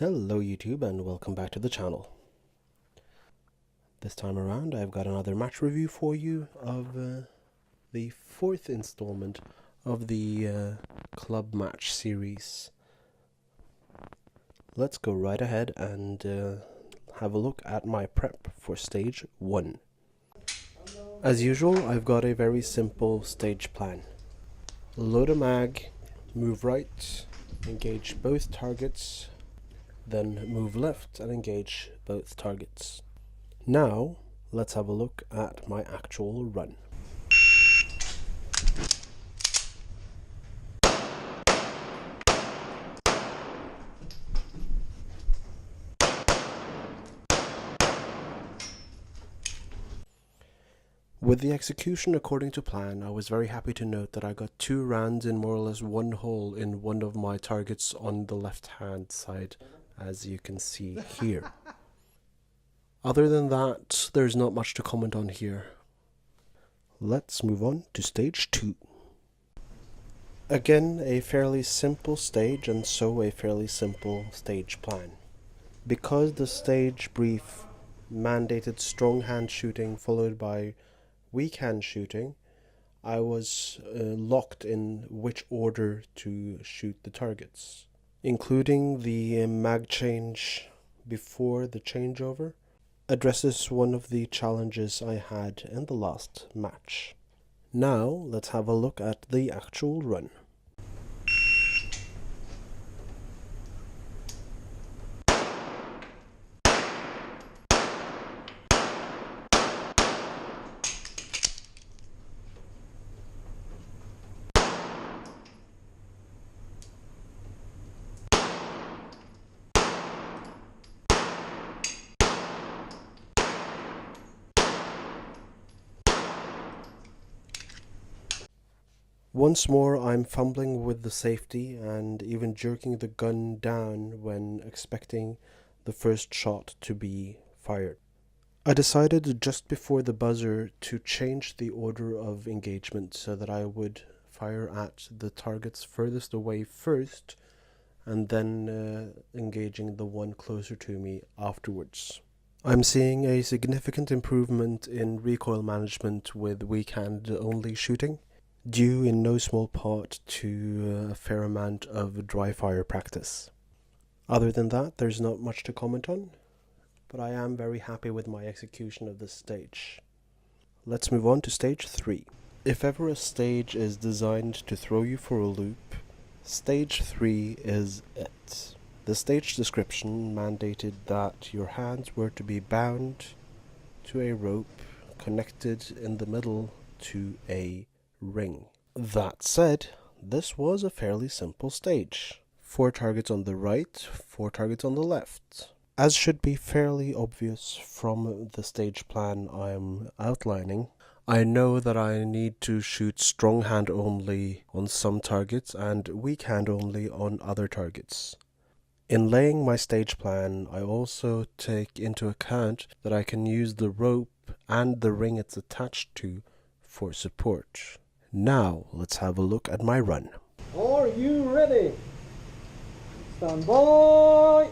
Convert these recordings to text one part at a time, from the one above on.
Hello YouTube and welcome back to the channel. This time around I've got another match review for you of the fourth installment of the club match series. Let's go right ahead and have a look at my prep for stage 1. As usual, I've got a very simple stage plan. Load a mag, move right, engage both targets, then move left and engage both targets. Now, let's have a look at my actual run. With the execution according to plan, I was very happy to note that I got 2 rounds in more or less one hole in one of my targets on the left hand side, as you can see here. Other than that, there's not much to comment on here. Let's move on to stage 2. Again, a fairly simple stage and so a fairly simple stage plan. Because the stage brief mandated strong hand shooting followed by weak hand shooting, I was locked in which order to shoot the targets, including the mag change before the changeover. Addresses one of the challenges I had in the last match. Now let's have a look at the actual run. Once more I'm fumbling with the safety and even jerking the gun down when expecting the first shot to be fired. I decided just before the buzzer to change the order of engagement so that I would fire at the targets furthest away first and then engaging the one closer to me afterwards. I'm seeing a significant improvement in recoil management with weak hand only shooting, due in no small part to a fair amount of dry fire practice. Other than that, there's not much to comment on, but I am very happy with my execution of this stage. Let's move on to stage 3. If ever a stage is designed to throw you for a loop, stage 3 is it. The stage description mandated that your hands were to be bound to a rope connected in the middle to a ring. That said, this was a fairly simple stage. 4 targets on the right, 4 targets on the left. As should be fairly obvious from the stage plan I'm outlining, I know that I need to shoot strong hand only on some targets and weak hand only on other targets. In laying my stage plan, I also take into account that I can use the rope and the ring it's attached to for support. Now, let's have a look at my run. Are you ready? Stand by!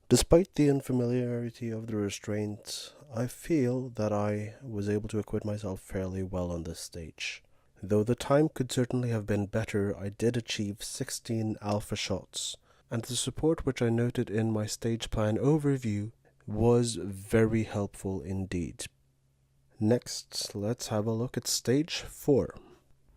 Despite the unfamiliarity of the restraint, I feel that I was able to acquit myself fairly well on this stage. Though the time could certainly have been better, I did achieve 16 alpha shots, and the support which I noted in my stage plan overview was very helpful indeed. Next, let's have a look at stage 4.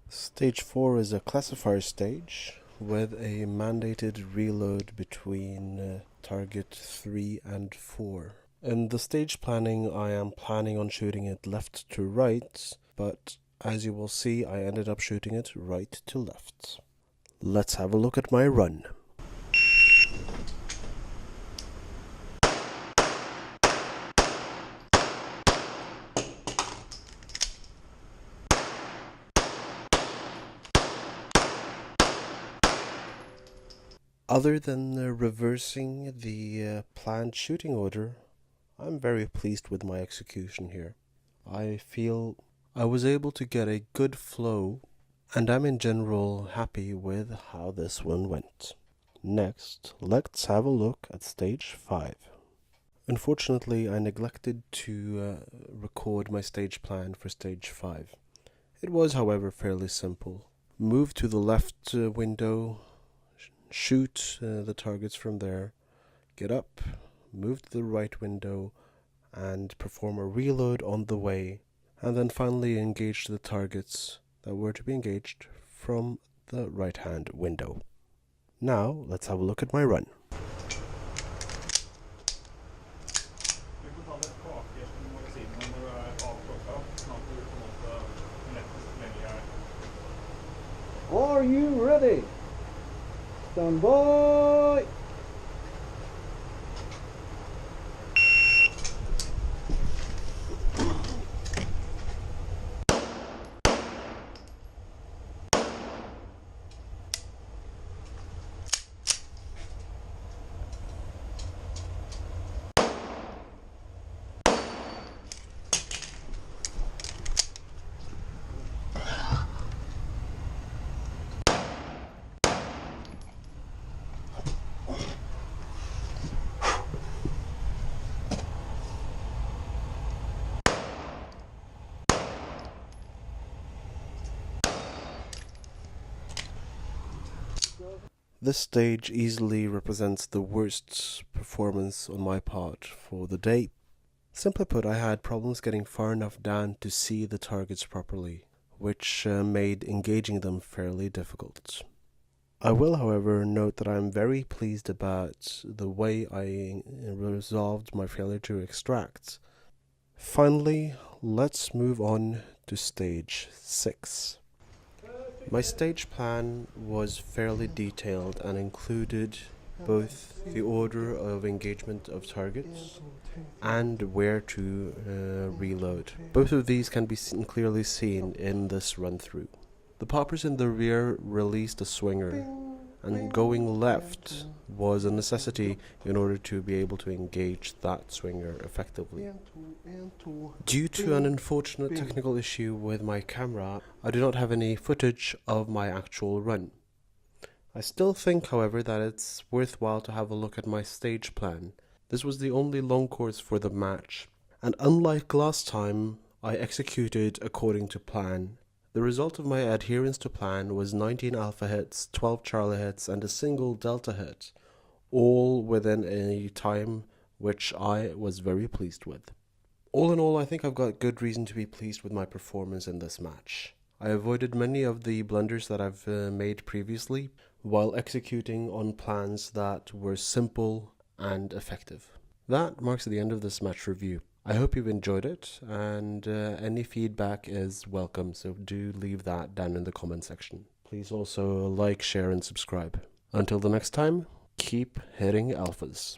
Stage 4 is a classifier stage with a mandated reload between target 3 and 4. In the stage planning, I am planning on shooting it left to right, but as you will see, I ended up shooting it right to left. Let's have a look at my run. Other than reversing the planned shooting order, I'm very pleased with my execution here. I feel I was able to get a good flow, and I'm in general happy with how this one went. Next, let's have a look at stage 5. Unfortunately, I neglected to record my stage plan for stage 5. It was, however, fairly simple. Move to the left window, shoot the targets from there, get up, move to the right window, and perform a reload on the way, and then finally engage the targets that were to be engaged from the right hand window. Now, let's have a look at my run. Are you ready? Stand by. This stage easily represents the worst performance on my part for the day. Simply put, I had problems getting far enough down to see the targets properly, which made engaging them fairly difficult. I will, however, note that I am very pleased about the way I resolved my failure to extract. Finally, let's move on to stage 6. My stage plan was fairly detailed and included both the order of engagement of targets and where to reload. Both of these can be clearly seen in this run-through. The poppers in the rear released a swinger, and going left was a necessity in order to be able to engage that swinger effectively. Due to an unfortunate technical issue with my camera, I do not have any footage of my actual run. I still think, however, that it's worthwhile to have a look at my stage plan. This was the only long course for the match, and unlike last time, I executed according to plan. The result of my adherence to plan was 19 alpha hits, 12 charlie hits, and a single delta hit, all within a time which I was very pleased with. All in all, I think I've got good reason to be pleased with my performance in this match. I avoided many of the blunders that I've made previously, while executing on plans that were simple and effective. That marks the end of this match review. I hope you've enjoyed it, and any feedback is welcome, so do leave that down in the comment section. Please also like, share, and subscribe. Until the next time, keep hitting alphas.